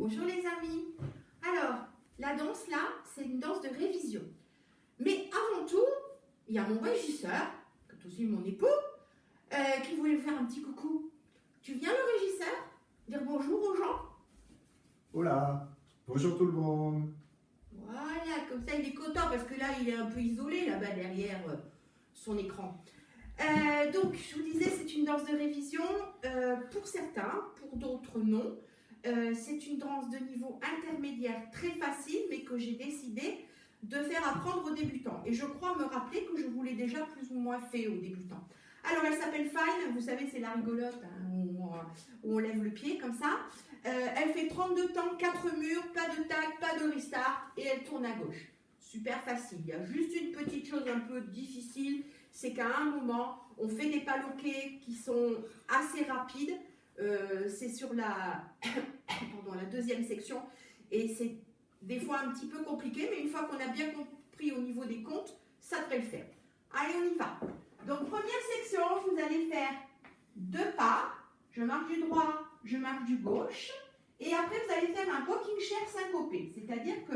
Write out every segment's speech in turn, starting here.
Bonjour les amis. Alors, la danse là, c'est une danse de révision. Mais avant tout, il y a mon régisseur, qui est aussi mon époux, qui voulait vous faire un petit coucou. Tu viens le régisseur, dire bonjour aux gens? Hola, bonjour tout le monde. Voilà, comme ça il est content parce que là il est un peu isolé là-bas derrière son écran. Donc je vous disais, c'est une danse de révision pour certains, pour d'autres non. C'est une danse de niveau intermédiaire très facile, mais que j'ai décidé de faire apprendre aux débutants. Et je crois me rappeler que je vous l'ai déjà plus ou moins fait aux débutants. Alors elle s'appelle Fine, vous savez c'est la rigolote hein, où on lève le pied comme ça. Elle fait 32 temps, 4 murs, pas de tag, pas de restart et elle tourne à gauche. Super facile, il y a juste une petite chose un peu difficile, c'est qu'à un moment on fait des pas loqués qui sont assez rapides. C'est sur la, la deuxième section et c'est des fois un petit peu compliqué, mais une fois qu'on a bien compris au niveau des comptes, ça devrait le faire. Allez, on y va. Donc première section, vous allez faire 2 pas, je marche du droit, je marche du gauche, et après vous allez faire un rocking chair syncopé, c'est-à-dire que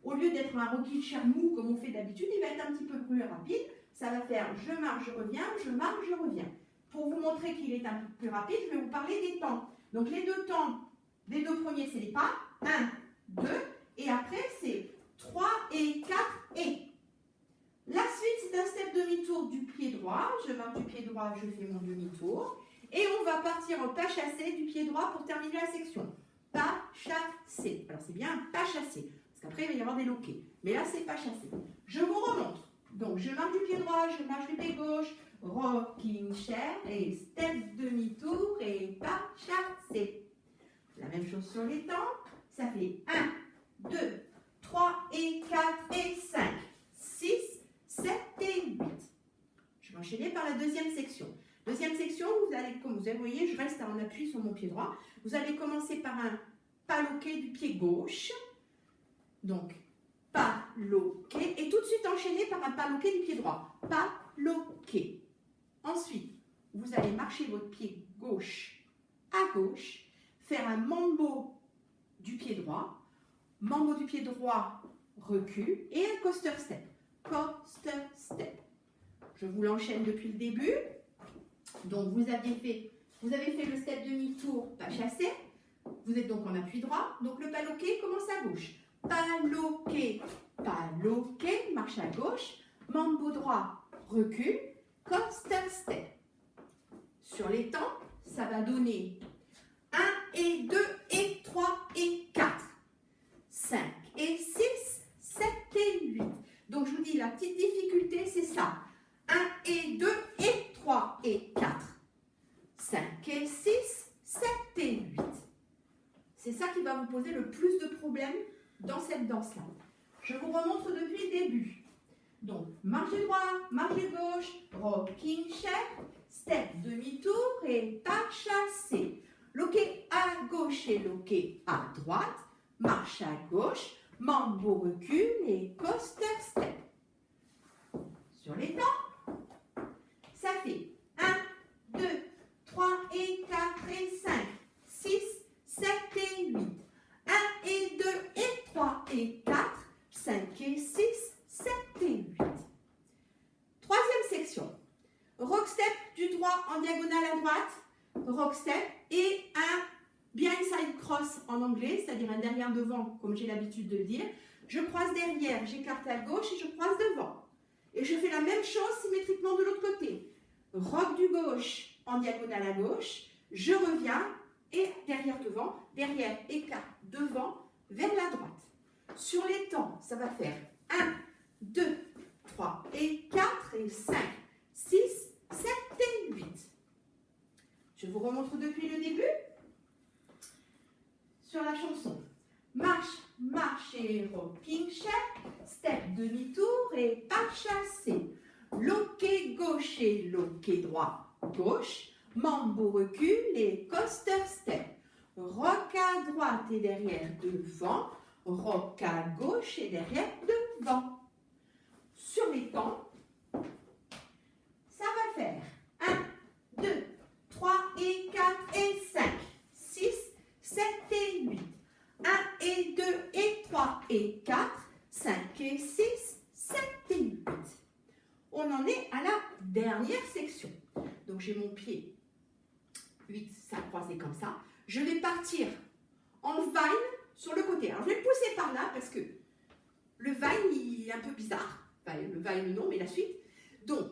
au lieu d'être un rocking chair mou comme on fait d'habitude, il va être un petit peu plus rapide. Ça va faire je marche, je reviens, je marche, je reviens. Pour vous montrer qu'il est un peu plus rapide, je vais vous parler des temps. Donc les 2 temps, les 2 premiers, c'est les pas. 1, 2, et après c'est 3 et 4 et. La suite, c'est un step demi-tour du pied droit. Je marche du pied droit, je fais mon demi-tour. Et on va partir en pas chassé du pied droit pour terminer la section. Pas chassé. Alors c'est bien un pas chassé, parce qu'après il va y avoir des loquets. Mais là, c'est pas chassé. Je vous remontre. Donc je marche du pied droit, je marche du pied gauche. Rocking chair et step demi-tour et pas chassé. La même chose sur les temps. Ça fait 1, 2, 3 et 4 et 5, 6, 7 et 8. Je vais enchaîner par la deuxième section. Deuxième section, vous allez, comme vous voyez, je reste en appui sur mon pied droit. Vous allez commencer par un pas loqué du pied gauche. Donc, pas loqué. Et tout de suite enchaîner par un pas loqué du pied droit. Pas loqué. Ensuite, vous allez marcher votre pied gauche à gauche, faire un mambo du pied droit, mambo du pied droit, recul, et un coaster step. Coaster step. Je vous l'enchaîne depuis le début. Donc, vous avez fait le step demi-tour, pas chassé. Vous êtes donc en appui droit. Donc, le pas loqué commence à gauche. Pas loqué, marche à gauche, mambo droit, recul, coaster step. Sur les temps, ça va donner 1 et 2 et 3 et 4, 5 et 6, 7 et 8. Donc je vous dis, la petite difficulté, c'est ça. 1 et 2 et 3 et 4, 5 et 6, 7 et 8. C'est ça qui va vous poser le plus de problèmes dans cette danse-là. Je vous remontre depuis le début. Donc, marche du droit, marche du gauche, rocking chair, step demi-tour et pas chassé. Loqué à gauche et loqué à droite, marche à gauche, mambo recul et coaster step. Sur les temps, ça fait 1, 2, 3 et 4 et 5, 6, 7 et 8. 1 et 2 et 3 et 4, 5 et 6, 7 et 8. Troisième section. Rock step du droit en diagonale à droite, rock step et un behind side cross en anglais, c'est-à-dire un derrière devant, comme j'ai l'habitude de le dire. Je croise derrière, j'écarte à gauche et je croise devant. Et je fais la même chose symétriquement de l'autre côté. Rock du gauche en diagonale à gauche, je reviens et derrière devant, derrière écarte devant vers la droite. Sur les temps, ça va faire 1, 2, 3 et 4 et 5, 6, 7 et 8. Je vous remontre depuis le début. Sur la chanson. Marche, marche et rocking chair, step demi-tour et pas chassé. Loqué gauche et loqué droit, gauche, mambo recul et coaster step. Rock à droite et derrière devant, rock à gauche et derrière devant. Sur les temps, ça va faire 1, 2, 3 et 4 et 5, 6, 7 et 8. on en est à la dernière section. Donc j'ai mon pied 8, 5 croisés comme ça. Je vais partir en vine sur le côté. Alors je vais le pousser par là parce que le vine il est un peu bizarre. Enfin, le vine non, mais la suite. Donc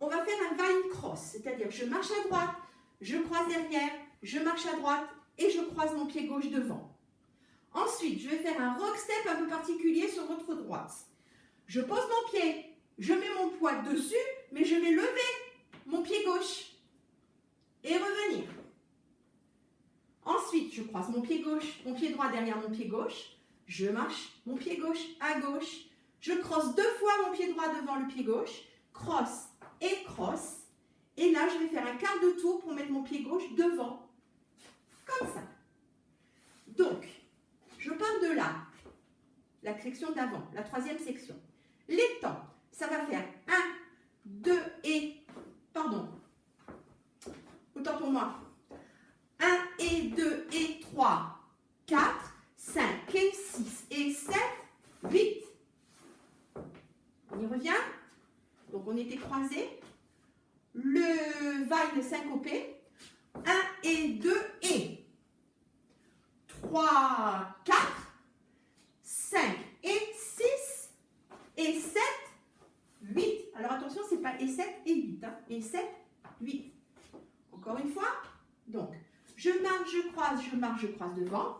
on va faire un vine cross, c'est-à-dire je marche à droite, je croise derrière, je marche à droite et je croise mon pied gauche devant. Ensuite, je vais faire un rock step un peu particulier sur votre droite. Je pose mon pied, je mets mon poids dessus, mais je vais lever mon pied gauche et revenir. Ensuite, je croise mon pied gauche, mon pied droit derrière mon pied gauche. Je marche mon pied gauche à gauche. Je crosse 2 fois mon pied droit devant le pied gauche. Cross et cross. Et là, je vais faire un quart de tour pour mettre mon pied gauche devant. Comme ça. Donc, je pars de là. La section d'avant, la 3e section. Les temps, ça va faire 1, 2 et... Pardon. Autant pour moi. 1 et 2 et 3, 4, 5 et 6 et 7, 8. On y revient. Donc on était croisés. Le vine syncopé. 1 et 2 et 3, 4, 5 et 6 et 7, 8. Alors attention, c'est pas et 7 et 8. Hein. Et 7, 8. Encore une fois. Donc, je marche, je croise, je marche, je croise devant.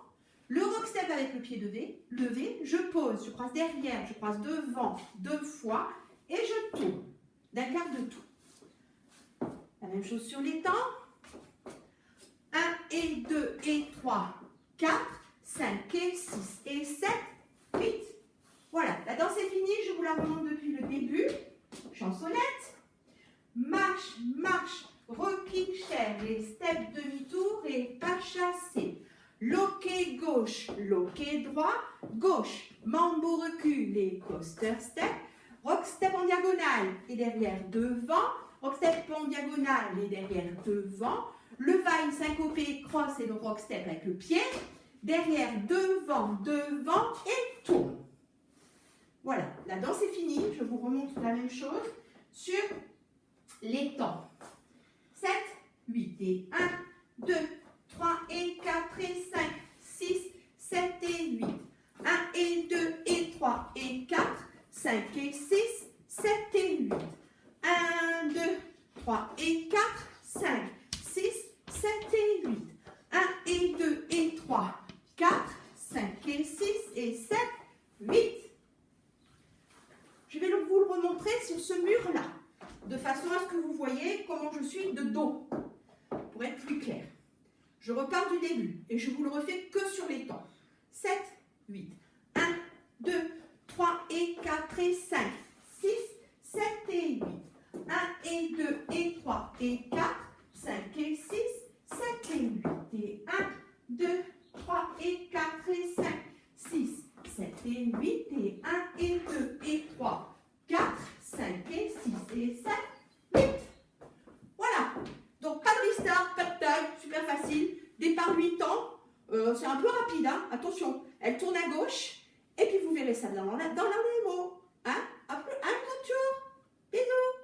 Le rock step avec le pied levé. Je pose, je croise derrière, je croise devant 2 fois. Et je tourne d'un quart de tour. La même chose sur les temps. 1 et 2 et 3, 4, 5 et 6 et 7, 8. Voilà, la danse est finie, je vous la remonte depuis le début. Chansonnette. Marche, marche, rocking chair, les steps demi-tour et pas chassé. Loquet gauche, loquet droit, gauche, mambo recul et coaster step. Rock step en diagonale et derrière devant. Rock step en diagonale et derrière devant. Le vine syncopé, cross et le rock step avec le pied. Derrière, devant, devant et tourne. Voilà, la danse est finie. Je vous remontre la même chose sur les temps. 7, 8 et 1, 2, 3 et 4 et 5, 6, 7 et 8. 1 et 2 et 3 et 4, 5 et 6, 7 et 8. 1, 2, 3 et 4, 5, 6, 7 et 8. 1 et 2 et 3, 4, 5 et 6 et 7, 8. Je vais vous le remontrer sur ce mur-là, de façon à ce que vous voyez comment je suis de dos, pour être plus clair. Je repars du début et je vous le refais que sur les temps. 7, 8. 1, 2, 3 et 4 et 5, 6, 7 et 8. 1 et 2 et 3 et 4, 5 et 6, 7 et 8. Et 1, 2, 3 et 4 et 5, 6, 7 et 8. Et 1 et 2 et 3, 4, 5 et 6 et 7, 8. Voilà. Donc pas de restart, pas de taille, super facile. Départ 8 ans. C'est un peu rapide, hein. Attention. Elle tourne à gauche. Et puis vous verrez ça dans la démo. Hein? Un autre tour. Bisous.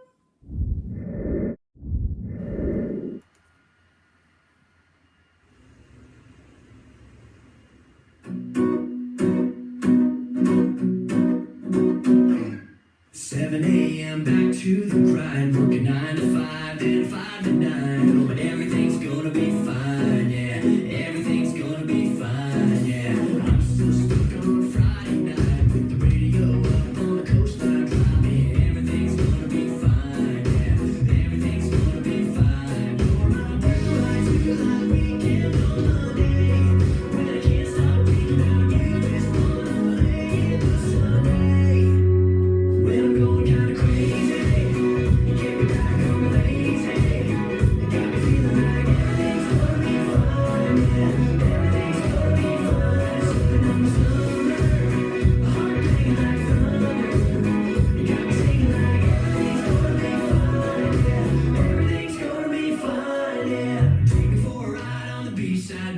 Back to the grind, working 9 to 5, then 5 to 9. Oh, but everything's gonna be fine, yeah. Everything's gonna be fine, yeah. I'm still stuck on Friday night with the radio up on the coastline driving. Everything's gonna be fine, yeah. Everything's gonna be fine. You're my blue lights, feel like weekend on Monday. When I can't stop thinking about you, just wanna lay in the Sunday. When I'm going kinda crazy.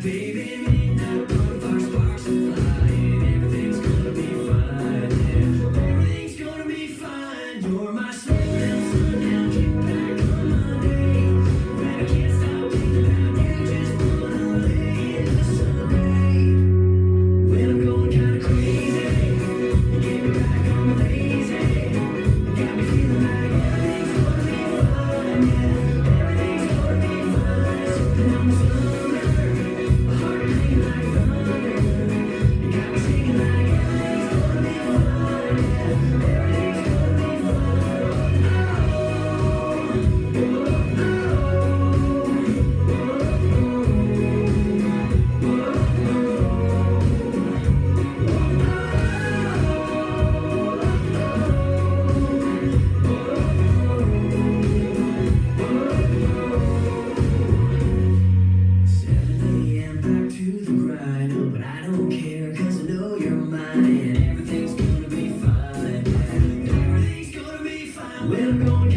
Baby, midnight bonfire sparks are flying. Everything's gonna be fine. Yeah. Everything's gonna be fine. You're my sleeping Well, I'm gonna